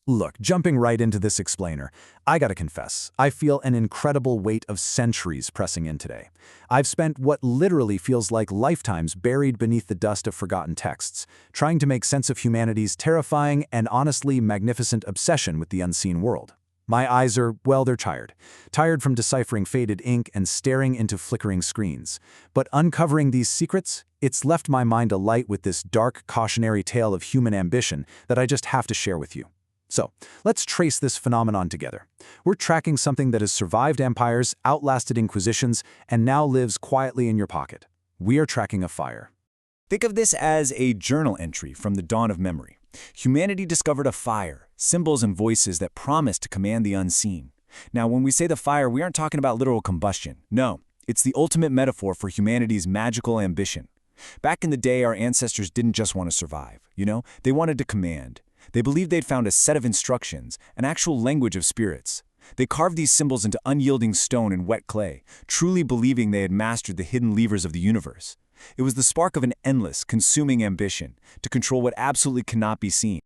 Look, jumping right into this explainer, I gotta confess, I feel an incredible weight of centuries pressing in today. I've spent what literally feels like lifetimes buried beneath the dust of forgotten texts, trying to make sense of humanity's terrifying and honestly magnificent obsession with the unseen world. My eyes are, well, they're tired. Tired from deciphering faded ink and staring into flickering screens. But uncovering these secrets, it's left my mind alight with this dark, cautionary tale of human ambition that I just have to share with you. So, let's trace this phenomenon together. We're tracking something that has survived empires, outlasted inquisitions, and now lives quietly in your pocket. We are tracking a fire. Think of this as a journal entry from the dawn of memory. Humanity discovered a fire, symbols and voices that promised to command the unseen. Now, when we say the fire, we aren't talking about literal combustion. No, it's the ultimate metaphor for humanity's magical ambition. Back in the day, our ancestors didn't just want to survive, they wanted to command. They believed they'd found a set of instructions, an actual language of spirits. They carved these symbols into unyielding stone and wet clay, truly believing they had mastered the hidden levers of the universe. It was the spark of an endless, consuming ambition to control what absolutely cannot be seen.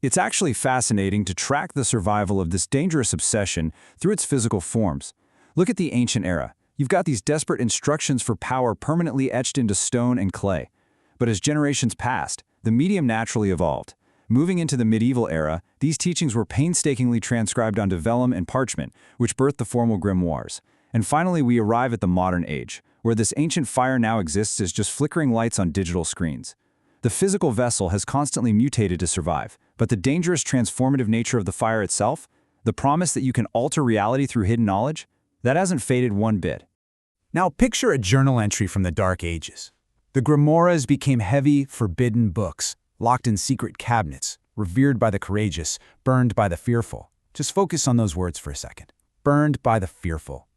It's actually fascinating to track the survival of this dangerous obsession through its physical forms. Look at the ancient era. You've got these desperate instructions for power permanently etched into stone and clay. But as generations passed, the medium naturally evolved. Moving into the medieval era, these teachings were painstakingly transcribed onto vellum and parchment, which birthed the formal Grimoires. And finally, we arrive at the modern age, where this ancient fire now exists as just flickering lights on digital screens. The physical vessel has constantly mutated to survive, but the dangerous transformative nature of the fire itself, the promise that you can alter reality through hidden knowledge, that hasn't faded one bit. Now picture a journal entry from the Dark Ages. The Grimoires became heavy, forbidden books, locked in secret cabinets, revered by the courageous, burned by the fearful. Just focus on those words for a second. Burned by the fearful.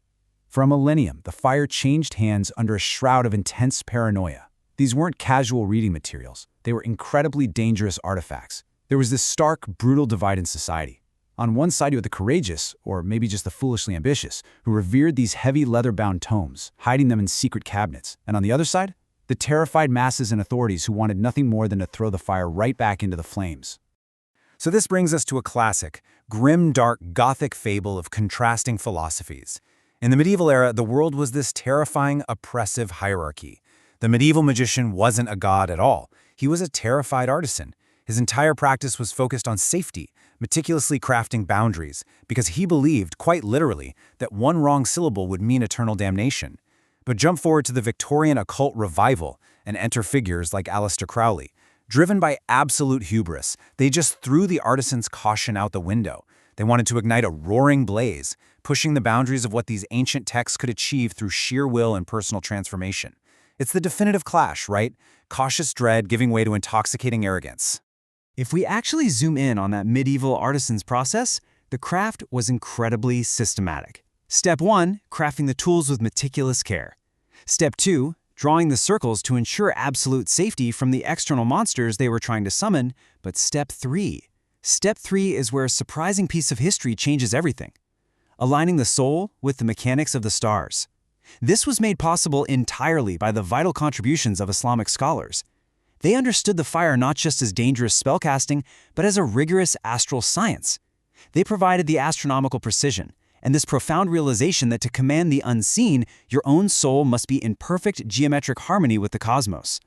For a millennium, the fire changed hands under a shroud of intense paranoia. These weren't casual reading materials. They were incredibly dangerous artifacts. There was this stark, brutal divide in society. On one side, you had the courageous, or maybe just the foolishly ambitious, who revered these heavy leather-bound tomes, hiding them in secret cabinets. And on the other side, the terrified masses and authorities who wanted nothing more than to throw the fire right back into the flames. So this brings us to a classic, grim, dark, Gothic fable of contrasting philosophies. In the medieval era, the world was this terrifying, oppressive hierarchy. The medieval magician wasn't a god at all. He was a terrified artisan. His entire practice was focused on safety, meticulously crafting boundaries, because he believed, quite literally, that one wrong syllable would mean eternal damnation. But jump forward to the Victorian occult revival and enter figures like Aleister Crowley. Driven by absolute hubris, they just threw the artisan's caution out the window. They wanted to ignite a roaring blaze, pushing the boundaries of what these ancient texts could achieve through sheer will and personal transformation. It's the definitive clash, right? Cautious dread giving way to intoxicating arrogance. If we actually zoom in on that medieval artisan's process, the craft was incredibly systematic. Step 1, crafting the tools with meticulous care. Step 2, drawing the circles to ensure absolute safety from the external monsters they were trying to summon. But Step 3 is where a surprising piece of history changes everything. Aligning the soul with the mechanics of the stars. This was made possible entirely by the vital contributions of Islamic scholars. They understood the fire not just as dangerous spellcasting, but as a rigorous astral science. They provided the astronomical precision, and this profound realization that to command the unseen, your own soul must be in perfect geometric harmony with the cosmos.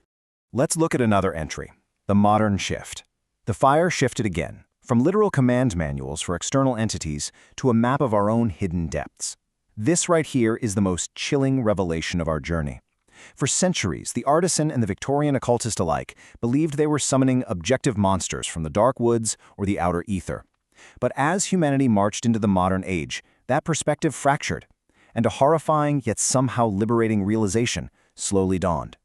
Let's look at another entry, the modern shift. The fire shifted again, from literal command manuals for external entities to a map of our own hidden depths. This right here is the most chilling revelation of our journey. For centuries, the artisan and the Victorian occultist alike believed they were summoning objective monsters from the dark woods or the outer ether. But as humanity marched into the modern age, that perspective fractured, and a horrifying yet somehow liberating realization slowly dawned.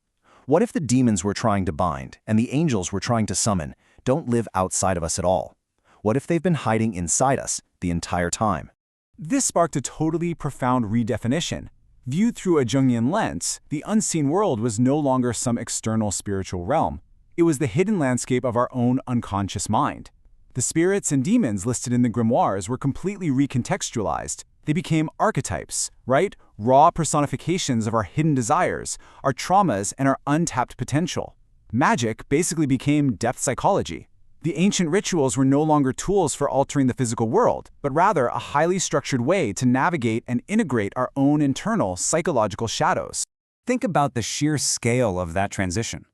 What if the demons we're trying to bind and the angels we're trying to summon don't live outside of us at all? What if they've been hiding inside us the entire time? This sparked a totally profound redefinition. Viewed through a Jungian lens, the unseen world was no longer some external spiritual realm. It was the hidden landscape of our own unconscious mind. The spirits and demons listed in the grimoires were completely recontextualized. They became archetypes, right? Raw personifications of our hidden desires, our traumas, and our untapped potential. Magic basically became depth psychology. The ancient rituals were no longer tools for altering the physical world, but rather a highly structured way to navigate and integrate our own internal psychological shadows. Think about the sheer scale of that transition.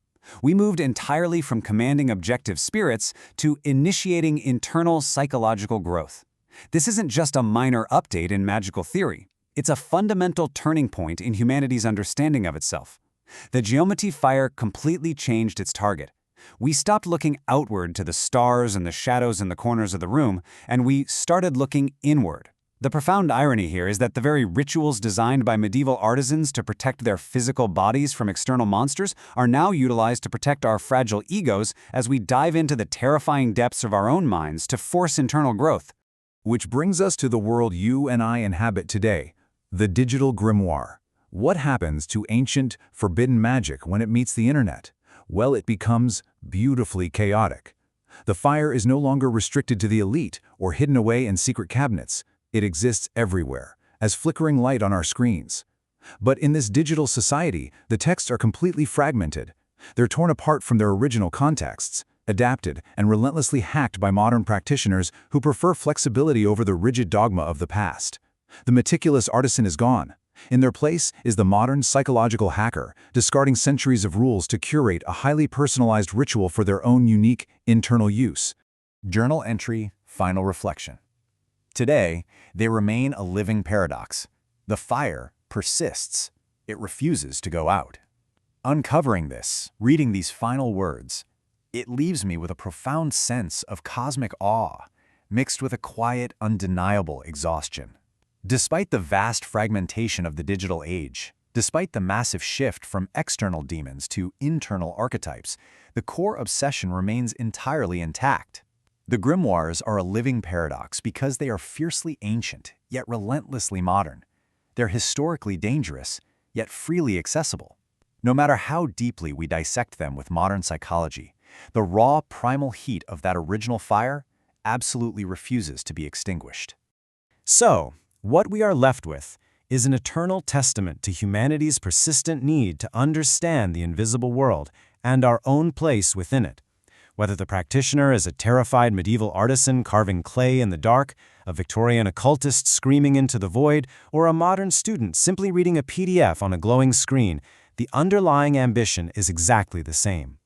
We moved entirely from commanding objective spirits to initiating internal psychological growth. This isn't just a minor update in magical theory. It's a fundamental turning point in humanity's understanding of itself. The geometry fire completely changed its target. We stopped looking outward to the stars and the shadows in the corners of the room, and we started looking inward. The profound irony here is that the very rituals designed by medieval artisans to protect their physical bodies from external monsters are now utilized to protect our fragile egos as we dive into the terrifying depths of our own minds to force internal growth. Which brings us to the world you and I inhabit today, the digital grimoire. What happens to ancient, forbidden magic when it meets the internet? Well, it becomes beautifully chaotic. The fire is no longer restricted to the elite or hidden away in secret cabinets. It exists everywhere, as flickering light on our screens. But in this digital society, the texts are completely fragmented. They're torn apart from their original contexts, adapted and relentlessly hacked by modern practitioners who prefer flexibility over the rigid dogma of the past. The meticulous artisan is gone. In their place is the modern psychological hacker, discarding centuries of rules to curate a highly personalized ritual for their own unique internal use. Journal entry, final reflection. Today, they remain a living paradox. The fire persists. It refuses to go out. Uncovering this, reading these final words, it leaves me with a profound sense of cosmic awe, mixed with a quiet, undeniable exhaustion. Despite the vast fragmentation of the digital age, despite the massive shift from external demons to internal archetypes, the core obsession remains entirely intact. The grimoires are a living paradox because they are fiercely ancient, yet relentlessly modern. They're historically dangerous, yet freely accessible. No matter how deeply we dissect them with modern psychology, the raw, primal heat of that original fire absolutely refuses to be extinguished. So, what we are left with is an eternal testament to humanity's persistent need to understand the invisible world and our own place within it. Whether the practitioner is a terrified medieval artisan carving clay in the dark, a Victorian occultist screaming into the void, or a modern student simply reading a PDF on a glowing screen, the underlying ambition is exactly the same.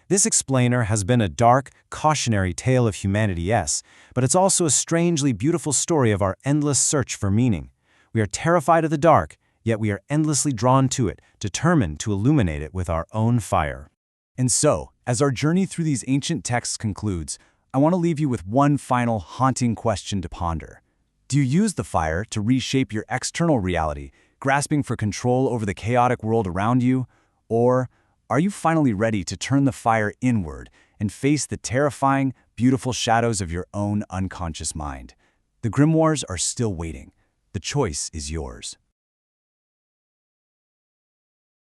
This explainer has been a dark, cautionary tale of humanity, yes, but it's also a strangely beautiful story of our endless search for meaning. We are terrified of the dark, yet we are endlessly drawn to it, determined to illuminate it with our own fire. And so, as our journey through these ancient texts concludes, I want to leave you with one final haunting question to ponder. Do you use the fire to reshape your external reality, grasping for control over the chaotic world around you? Or are you finally ready to turn the fire inward and face the terrifying, beautiful shadows of your own unconscious mind? The grimoires are still waiting. The choice is yours.